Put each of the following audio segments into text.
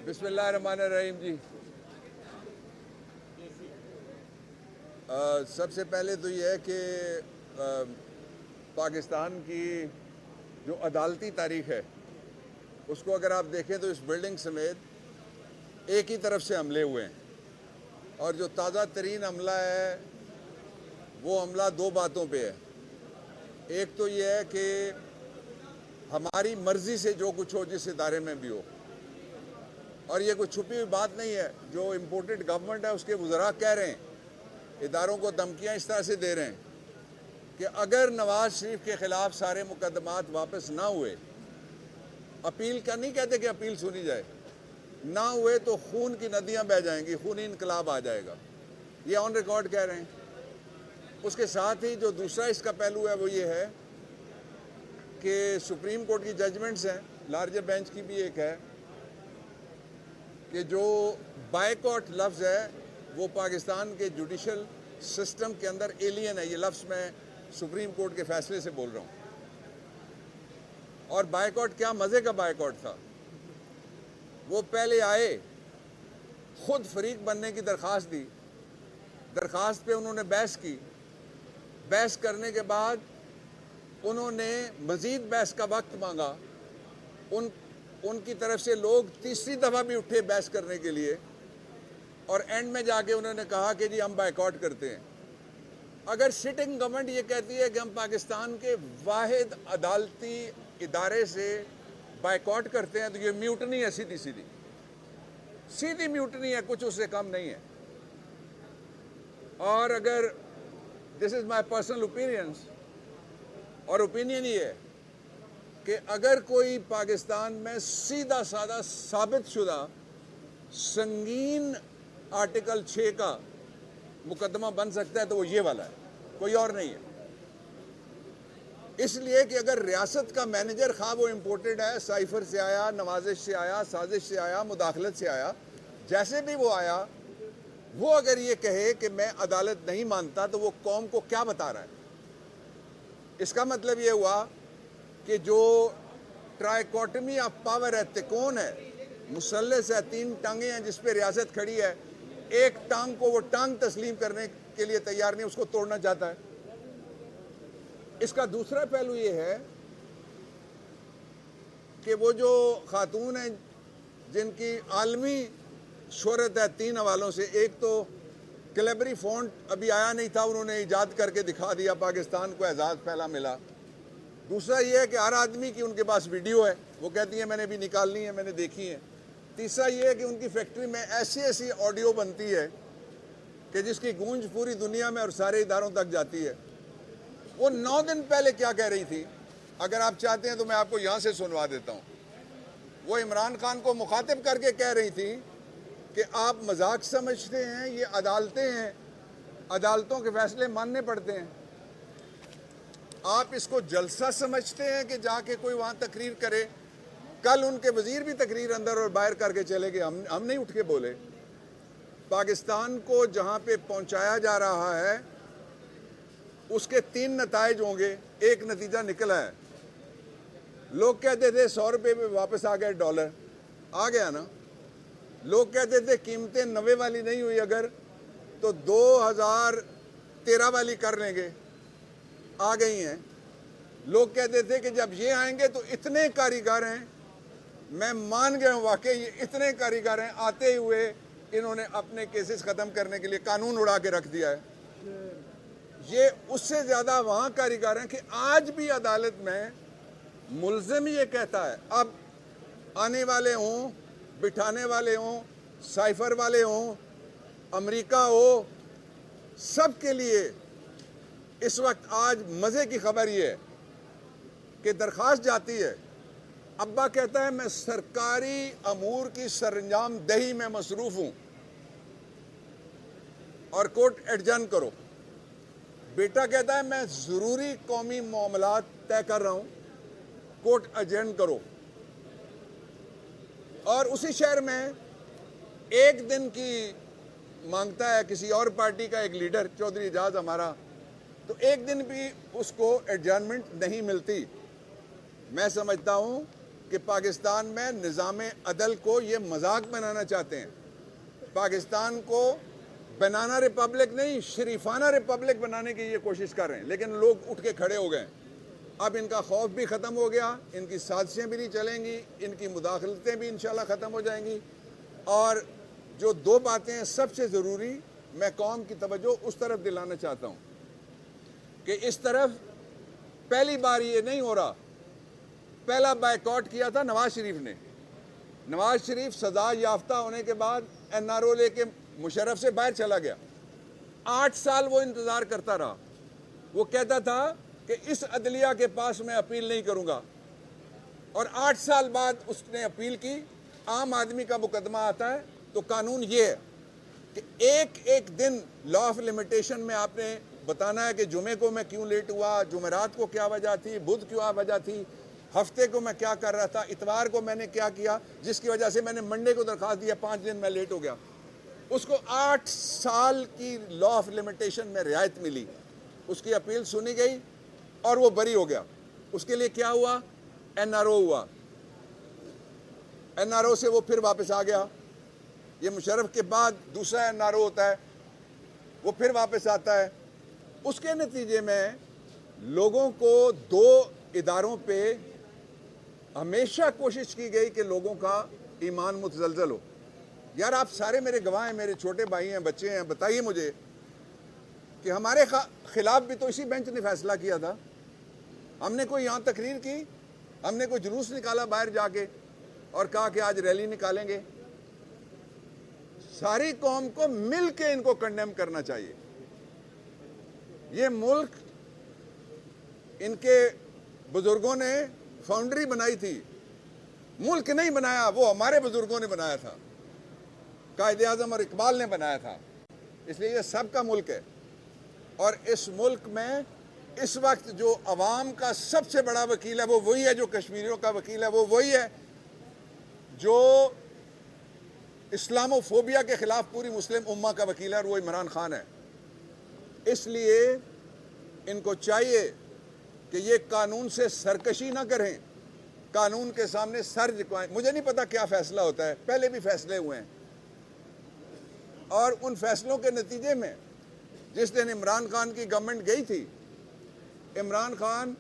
बिस्मिल्लाहिर्रहमानिर्रहीम जी। सबसे पहले तो ये है कि पाकिस्तान की जो अदालती तारीख है उसको अगर आप देखें तो इस बिल्डिंग समेत एक ही तरफ से हमले हुए हैं, और जो ताज़ा तरीन हमला है वो हमला दो बातों पे है। एक तो ये है कि हमारी मर्ज़ी से जो कुछ हो जिस इदारे में भी हो, और ये कोई छुपी हुई बात नहीं है। जो इम्पोर्टेड गवर्नमेंट है उसके वज़रा कह रहे हैं, इदारों को धमकियाँ इस तरह से दे रहे हैं कि अगर नवाज शरीफ के ख़िलाफ़ सारे मुकदमात वापस ना हुए, अपील का नहीं कहते कि अपील सुनी जाए, ना हुए तो खून की नदियाँ बह जाएंगी, खूनी इनकलाब आ जाएगा। ये ऑन रिकॉर्ड कह रहे हैं। उसके साथ ही जो दूसरा इसका पहलू है वो ये है कि सुप्रीम कोर्ट की जजमेंट्स हैं, लार्जर बेंच की भी एक है, कि जो बायकॉट लफ्ज़ है वो पाकिस्तान के जुडिशल सिस्टम के अंदर एलियन है। ये लफ्ज़ मैं सुप्रीम कोर्ट के फैसले से बोल रहा हूँ। और बायकॉट क्या मज़े का बायकॉट था। वो पहले आए, खुद फरीक बनने की दरख्वास्त दी, दरख्वास्त पे उन्होंने बहस की, बहस करने के बाद उन्होंने मज़ीद बहस का वक्त मांगा। उनकी तरफ से लोग तीसरी दफ़ा भी उठे बहस करने के लिए, और एंड में जाके उन्होंने कहा कि जी हम बायकॉट करते हैं। अगर सिटिंग गवर्नमेंट ये कहती है कि हम पाकिस्तान के वाहिद अदालती इदारे से बायकॉट करते हैं, तो ये म्यूटनी है, सीधी सीधी म्यूटनी है, कुछ उससे कम नहीं है। और अगर this is my personal opinions, और ओपिनियन ये है कि अगर कोई पाकिस्तान में सीधा साधा साबित शुदा संगीन आर्टिकल 6 का मुकदमा बन सकता है तो वो ये वाला है, कोई और नहीं है। इसलिए कि अगर रियासत का मैनेजर खा वो इम्पोर्टेड है, साइफर से आया, नवाजिश से आया, साजिश से आया, मुदाखलत से आया, जैसे भी वो आया, वो अगर ये कहे कि मैं अदालत नहीं मानता तो वो कौम को क्या बता रहा है। इसका मतलब ये हुआ कि जो ट्राइकोटमी ऑफ पावर है, तिकोन है, मुसल्लस है, 3 टांगें हैं जिस पे रियासत खड़ी है, एक टांग को वो टांग तस्लीम करने के लिए तैयार नहीं, उसको तोड़ना चाहता है। इसका दूसरा पहलू ये है कि वो जो खातून हैं जिनकी आलमी शोहरत है 3 हवालों से, एक तो कैलेबरी फॉन्ट अभी आया नहीं था, उन्होंने ईजाद करके दिखा दिया, पाकिस्तान को एजाज़ पहला मिला। दूसरा ये है कि हर आदमी की उनके पास वीडियो है, वो कहती है मैंने भी निकालनी है, मैंने देखी है। तीसरा ये है कि उनकी फैक्ट्री में ऐसी ऐसी ऑडियो बनती है कि जिसकी गूंज पूरी दुनिया में और सारे इदारों तक जाती है। वो 9 दिन पहले क्या कह रही थी, अगर आप चाहते हैं तो मैं आपको यहाँ से सुनवा देता हूँ। वो इमरान खान को मुखातिब करके कह रही थी कि आप मजाक समझते हैं, ये अदालतें हैं, अदालतों के फैसले मानने पड़ते हैं। आप इसको जलसा समझते हैं कि जाके कोई वहाँ तकरीर करे। कल उनके वजीर भी तकरीर अंदर और बाहर करके चले गए, हम नहीं उठ के बोले। पाकिस्तान को जहाँ पे पहुँचाया जा रहा है उसके 3 नताइज होंगे। एक नतीजा निकला है, लोग कहते थे 100 रुपये में वापस आ गए, डॉलर आ गया ना। लोग कहते थे कीमतें 90 वाली नहीं हुई अगर तो 2013 वाली कर लेंगे, आ गई हैं। लोग कहते थे कि जब ये आएंगे तो इतने कारीगर हैं, मैं मान गया हूँ वाकई ये इतने कारीगर हैं, आते हुए इन्होंने अपने केसेस ख़त्म करने के लिए कानून उड़ा के रख दिया है। ये उससे ज़्यादा वहाँ कारीगर हैं कि आज भी अदालत में मुल्ज़िम ये कहता है, अब आने वाले हों, बिठाने वाले हों, साइफर वाले हों, अमेरिका हो, सब के लिए इस वक्त आज मज़े की खबर ये है कि दरख्वास्त जाती है, अब्बा कहता है मैं सरकारी अमूर की सरंजाम दही में मसरूफ़ हूँ और कोर्ट एडजर्न करो। बेटा कहता है मैं ज़रूरी कौमी मामलात तय कर रहा हूँ, कोर्ट एडजर्न करो। और उसी शहर में एक दिन की मांगता है किसी और पार्टी का एक लीडर, चौधरी एजाज हमारा, तो एक दिन भी उसको एडजर्नमेंट नहीं मिलती। मैं समझता हूँ کہ پاکستان میں نظام عدل کو یہ مذاق بنانا چاہتے ہیں. پاکستان کو بنانا ریپبلک نہیں، شریفانہ ریپبلک بنانے کی یہ کوشش کر رہے ہیں، لیکن لوگ اٹھ کے کھڑے ہو گئے. اب ان کا خوف بھی ختم ہو گیا، ان کی سازشیں بھی نہیں چلیں گی، ان کی مداخلتیں بھی انشاءاللہ ختم ہو جائیں گی. اور جو دو باتیں ہیں سب سے ضروری، میں قوم کی توجہ اس طرف دلانا چاہتا ہوں کہ اس طرف پہلی بار یہ نہیں ہو رہا. پہلا بائیکاٹ کیا تھا نواز شریف نے. نواز شریف سزا یافتہ ہونے کے بعد این آر او لے کے مشرف سے باہر چلا گیا. 8 سال وہ انتظار کرتا رہا. وہ کہتا تھا کہ اس عدلیہ کے پاس میں اپیل نہیں کروں گا، اور 8 سال بعد اس نے اپیل کی. عام آدمی کا مقدمہ آتا ہے تو قانون یہ ہے کہ ایک دن لا آف لمیٹیشن میں آپ نے بتانا ہے کہ جمعے کو میں کیوں لیٹ ہوا، جمعرات کو کیا وجہ تھی، بدھ کیا وجہ تھی، ہفتے کو میں کیا کر رہا تھا، اتوار کو میں نے کیا کیا جس کی وجہ سے میں نے منڈے کو درخواست دیا، 5 دن میں لیٹ ہو گیا. اس کو 8 سال کی لا آف لمیٹیشن میں رعایت ملی. اس کی اپیل سنی گئی اور وہ بری ہو گیا. اس کے لیے کیا ہوا؟ این آر او ہوا. این آر او سے وہ پھر واپس آ گیا. یہ مشرف کے بعد دوسرا این آر او ہوتا ہے، وہ پھر واپس آتا ہے. اس کے نتیجے میں لوگوں کو 2 اداروں پہ ہمیشہ کوشش کی گئی کہ لوگوں کا ایمان متزلزل ہو. یار آپ سارے میرے گواہ ہیں، میرے چھوٹے بھائی ہیں، بچے ہیں، بتائیے مجھے کہ ہمارے خلاف بھی تو اسی بینچ نے فیصلہ کیا تھا. ہم نے کوئی یہاں تقریر کی، ہم نے کوئی جلوس نکالا باہر جا کے اور کہا کہ آج ریلی نکالیں گے. ساری قوم کو مل کے ان کو کنڈیم کرنا چاہیے. یہ ملک ان کے بزرگوں نے فاؤنڈری بنائی تھی، ملک نہیں بنایا، وہ ہمارے بزرگوں نے بنایا تھا، قائد اعظم اور اقبال نے بنایا تھا. اس لیے یہ سب کا ملک ہے. اور اس ملک میں اس وقت جو عوام کا سب سے بڑا وکیل ہے وہ وہی ہے جو کشمیریوں کا وکیل ہے، وہ وہی ہے جو اسلام و فوبیا کے خلاف پوری مسلم امہ کا وکیل ہے، اور وہ عمران خان ہے. اس لیے ان کو چاہیے کہ یہ قانون سے سرکشی نہ کریں، قانون کے سامنے سر جھکائیں. مجھے نہیں پتا کیا فیصلہ ہوتا ہے، پہلے بھی فیصلے ہوئے ہیں، اور ان فیصلوں کے نتیجے میں جس دن عمران خان کی گورنمنٹ گئی تھی، عمران خان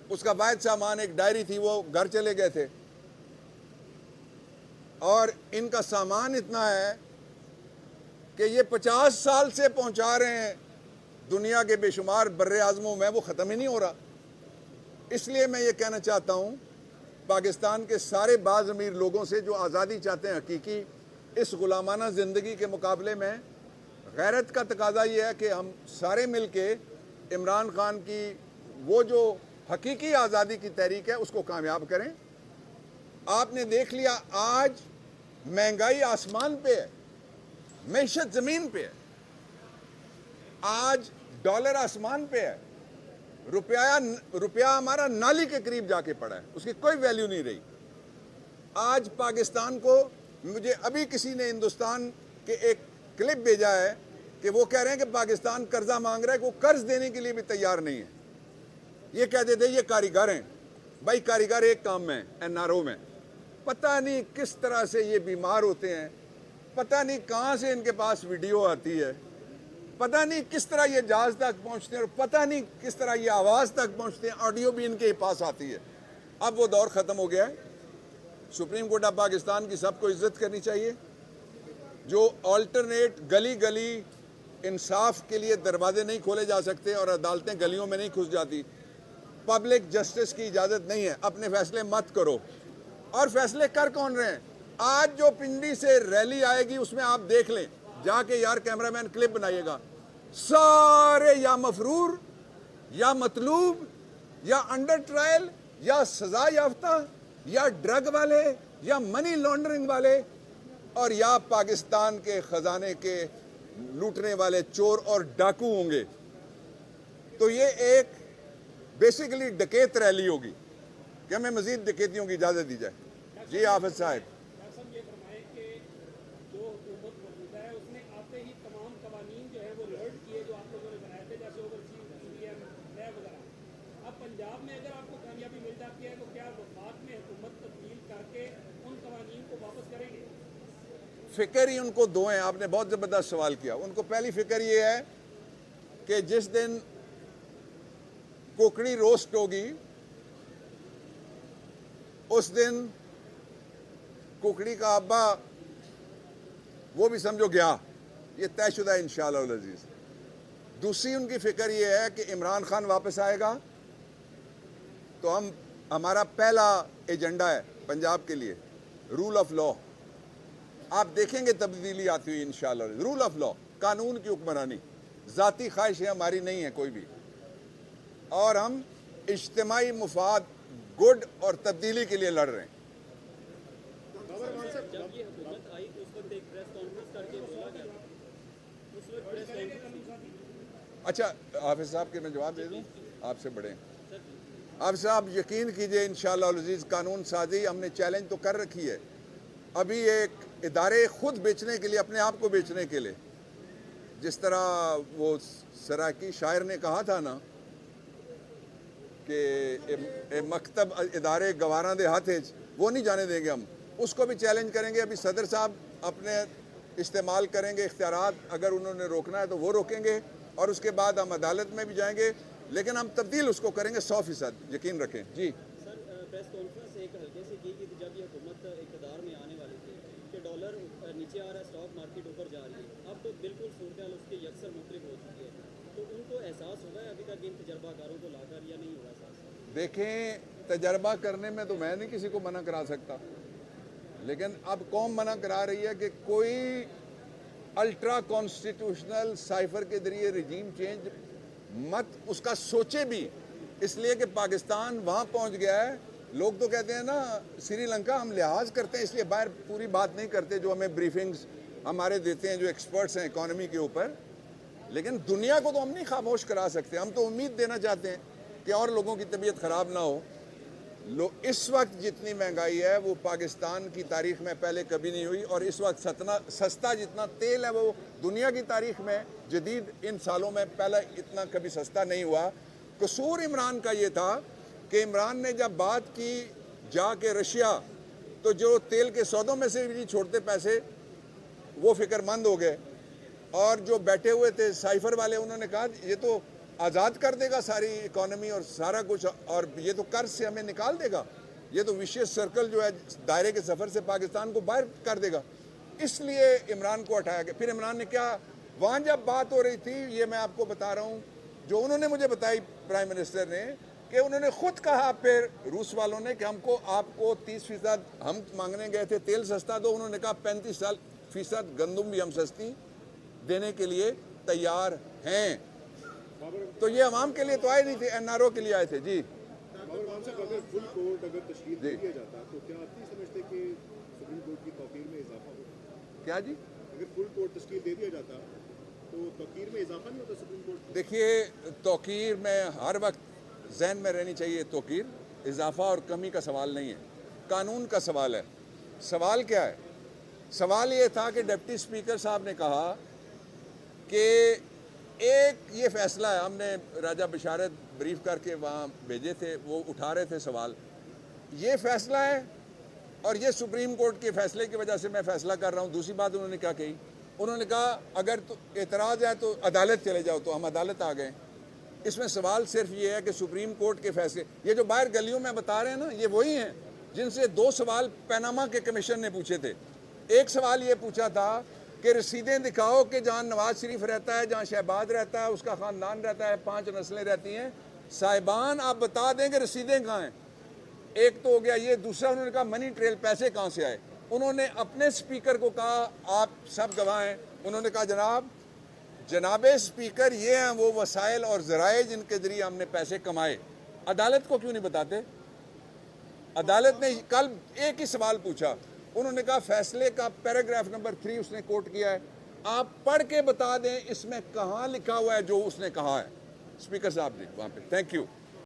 اس کا واحد سامان ایک ڈائری تھی، وہ گھر چلے گئے تھے. اور ان کا سامان اتنا ہے کہ یہ 50 سال سے پہنچا رہے ہیں دنیا کے بے شمار بر اعظموں میں، وہ ختم ہی نہیں ہو رہا. اس لیے میں یہ کہنا چاہتا ہوں پاکستان کے سارے باضمیر لوگوں سے جو آزادی چاہتے ہیں حقیقی، اس غلامانہ زندگی کے مقابلے میں غیرت کا تقاضا یہ ہے کہ ہم سارے مل کے عمران خان کی وہ جو حقیقی آزادی کی تحریک ہے اس کو کامیاب کریں. آپ نے دیکھ لیا آج مہنگائی آسمان پہ ہے، معیشت زمین پہ ہے. آج ڈالر آسمان پہ ہے، روپیہ ہمارا نالی کے قریب جا کے پڑا ہے، اس کی کوئی ویلیو نہیں رہی. آج پاکستان کو، مجھے ابھی کسی نے ہندوستان کے ایک کلپ بھیجا ہے کہ وہ کہہ رہے ہیں کہ پاکستان قرضہ مانگ رہا ہے، کہ وہ قرض دینے کے لیے بھی تیار نہیں ہے. یہ کہتے تھے یہ کاریگر ہیں. بھائی کاریگر ایک کام میں، این آر او میں. پتہ نہیں کس طرح سے یہ بیمار ہوتے ہیں، پتہ نہیں کہاں سے ان کے پاس ویڈیو آتی ہے، پتہ نہیں کس طرح یہ جہاز تک پہنچتے ہیں، اور پتہ نہیں کس طرح یہ آواز تک پہنچتے ہیں، آڈیو بھی ان کے پاس آتی ہے. اب وہ دور ختم ہو گیا ہے. سپریم کورٹ آف پاکستان کی سب کو عزت کرنی چاہیے. جو آلٹرنیٹ گلی گلی انصاف کے لیے دروازے نہیں کھولے جا سکتے اور عدالتیں گلیوں میں نہیں گھس جاتی، پبلک جسٹس کی اجازت نہیں ہے. اپنے فیصلے مت کرو. اور فیصلے کر کون رہے ہیں؟ آج جو پنڈی سے ریلی آئے گی اس میں آپ دیکھ لیں، جا کے یار کیمرہ مین کلپ بنائیے گا، سارے یا مفرور یا مطلوب یا انڈر ٹرائل یا سزا یافتہ یا ڈرگ والے یا منی لانڈرنگ والے اور یا پاکستان کے خزانے کے لوٹنے والے چور اور ڈاکو ہوں گے. تو یہ ایک بیسیکلی ڈکیت ریلی ہوگی کہ ہمیں مزید ڈکیتیوں کی اجازت دی جائے. جی حافظ صاحب. یہ فرمائے کہ جو حکومت موجودہ ہے اس نے آتے ہی تمام قوانین جو ہے وہ لرٹ کیے جو آپ لوگوں نے بنائے تھے، جیسے اوورسیز EVM وغیرہ. اب पंजाब में अगर आपको कामयाबी मिल जाती है तो क्या वफाक में हुकूमत तब्दील करके उन कवानीन को वापस करेंगे? फिक्र ही उनको दो हैं। आपने बहुत ज़बरदस्त सवाल किया। उनको पहली फिक्र ये है कि जिस दिन कोकड़ी रोस्ट होगी उस दिन कोकड़ी का अब्बा वो भी समझो गया, ये तयशुदा है इंशाअल्लाह अज़ीज़। दूसरी उनकी फिक्र ये है कि इमरान खान वापस आएगा तो हमारा पहला एजेंडा है पंजाब के लिए रूल ऑफ लॉ। आप देखेंगे तब्दीली आती हुई इंशाअल्लाह। रूल ऑफ लॉ, कानून की हुक्मरानी, ज़ाती ख्वाहिशें हमारी नहीं है कोई भी, और हम इज्तिमाई मुफाद, गुड और तब्दीली के लिए लड़ रहे हैं। जब ये हुकूमत आई तो उस वक्त एक प्रेस कॉन्फ्रेंस करके बोला गया, उस वक्त प्रेस कॉन्फ्रेंस। अच्छा हाफिज़ साहब के मैं जवाब दे दूं, आपसे बड़े हैं। हाफिज़ साहब यकीन कीजिए इंशाअल्लाह अज़ीज़ कानून साजी हमने चैलेंज तो कर रखी है। अभी एक इदारे खुद बेचने के लिए, अपने आप को बेचने के लिए, जिस तरह वो सराकी शायर ने कहा था ना कि मकतब इदारे गवारा दे हाथे, वो नहीं जाने देंगे हम, उसको भी चैलेंज करेंगे। अभी सदर साहब अपने इस्तेमाल करेंगे इख्तियारात, अगर उन्होंने रोकना है तो वो रोकेंगे, और उसके बाद हम अदालत में भी जाएंगे, लेकिन हम तब्दील उसको करेंगे 100%, यकीन रखें। जी सर, प्रेस कॉन्फ्रेंस एक हल्के से की कि जब ये हुकूमत इक़्तिदार में आने वाली थी कि डॉलर नीचे आ रहा है, स्टॉक मार्केट ऊपर जा रही है, अब तो बिल्कुल सूरत हाल उसके यकसर मुख्तलिफ हो चुकी है, तो उनको एहसास हुआ है अभी तक इन तजर्बाकारों को लाकर, या नहीं हुआ एहसास? देखें, तजर्बा करने में तो मैं नहीं किसी को मना करा सकता, लेकिन अब कौम मना करा रही है कि कोई अल्ट्रा कॉन्स्टिट्यूशनल साइफर के जरिए रिजीम चेंज मत उसका सोचे भी, इसलिए कि पाकिस्तान वहाँ पहुँच गया है। लोग तो कहते हैं ना श्रीलंका हम लिहाज करते हैं इसलिए बाहर पूरी बात नहीं करते, जो हमें ब्रीफिंग्स हमारे देते हैं जो एक्सपर्ट्स हैं इकॉनमी के ऊपर, लेकिन दुनिया को तो हम नहीं खामोश करा सकते। हम तो उम्मीद देना चाहते हैं कि और लोगों की तबीयत ख़राब ना हो। इस वक्त जितनी महंगाई है वो पाकिस्तान की तारीख में पहले कभी नहीं हुई, और इस वक्त सस्ता जितना तेल है वो दुनिया की तारीख में जदीद इन सालों में पहले इतना कभी सस्ता नहीं हुआ। कसूर इमरान का ये था कि इमरान ने जब बात की जाके रशिया, तो जो तेल के सौदों में से भी नहीं छोड़ते पैसे, वो फिक्रमंद हो गए, और जो बैठे हुए थे साइफर वाले उन्होंने कहा ये तो आज़ाद कर देगा सारी इकॉनमी और सारा कुछ, और ये तो कर्ज से हमें निकाल देगा, ये तो विशेष सर्कल जो है दायरे के सफ़र से पाकिस्तान को बाहर कर देगा। इसलिए इमरान को हटाया गया। फिर इमरान ने क्या, वहाँ जब बात हो रही थी, ये मैं आपको बता रहा हूँ जो उन्होंने मुझे बताई प्राइम मिनिस्टर ने, कि उन्होंने ख़ुद कहा फिर रूस वालों ने कि हमको आपको 30% हम मांगने गए थे तेल सस्ता दो, उन्होंने कहा 35% गंदम भी हम सस्ती देने के लिए तैयार हैं। तो ये अवाम के लिए तो आए नहीं थे, एनआरओ के लिए आए थे। जी अगर फुल कोर्ट अगर तशकील दे दिया जाता तो क्या आप नहीं समझते कि सुप्रीम कोर्ट की तौकीर में इजाफा होता? क्या जी? अगर फुल कोर्ट तशकील दे दिया जाता तो तौकीर में इजाफा नहीं होता सुप्रीम कोर्ट? देखिए, तौकीर में हर वक्त जहन में रहनी चाहिए, तौकीर इजाफा और कमी का सवाल नहीं है, कानून का सवाल है। सवाल क्या है? सवाल ये था कि डिप्टी स्पीकर साहब ने कहा कि एक ये फैसला है, हमने राजा बिशारत ब्रीफ करके वहाँ भेजे थे, वो उठा रहे थे सवाल, ये फैसला है और ये सुप्रीम कोर्ट के फैसले की वजह से मैं फैसला कर रहा हूँ। दूसरी बात उन्होंने क्या कही, उन्होंने कहा अगर तो एतराज़ है तो अदालत चले जाओ, तो हम अदालत आ गए। इसमें सवाल सिर्फ ये है कि सुप्रीम कोर्ट के फैसले, ये जो बाहर गलियों में बता रहे हैं ना, ये वही हैं जिनसे 2 सवाल पनामा के कमीशन ने पूछे थे। एक सवाल ये पूछा था कि रसीदें दिखाओ कि जहाँ नवाज शरीफ रहता है, जहाँ शहबाज रहता है, उसका ख़ानदान रहता है, 5 नस्लें रहती हैं, साहिबान आप बता दें कि रसीदें कहाँ हैं। एक तो हो गया ये। दूसरा उन्होंने कहा मनी ट्रेल, पैसे कहाँ से आए। उन्होंने अपने स्पीकर को कहा आप सब गवाह हैं। उन्होंने कहा जनाबे स्पीकर, ये हैं वो वसाइल और ज़राए जिनके ज़रिए हमने पैसे कमाए। अदालत को क्यों नहीं बताते? अदालत ने कल एक ही सवाल पूछा, उन्होंने कहा फैसले का पैराग्राफ नंबर 3 उसने कोट किया है, आप पढ़ के बता दें इसमें कहाँ लिखा हुआ है जो उसने कहा है। स्पीकर साहब जी वहाँ पे, थैंक यू।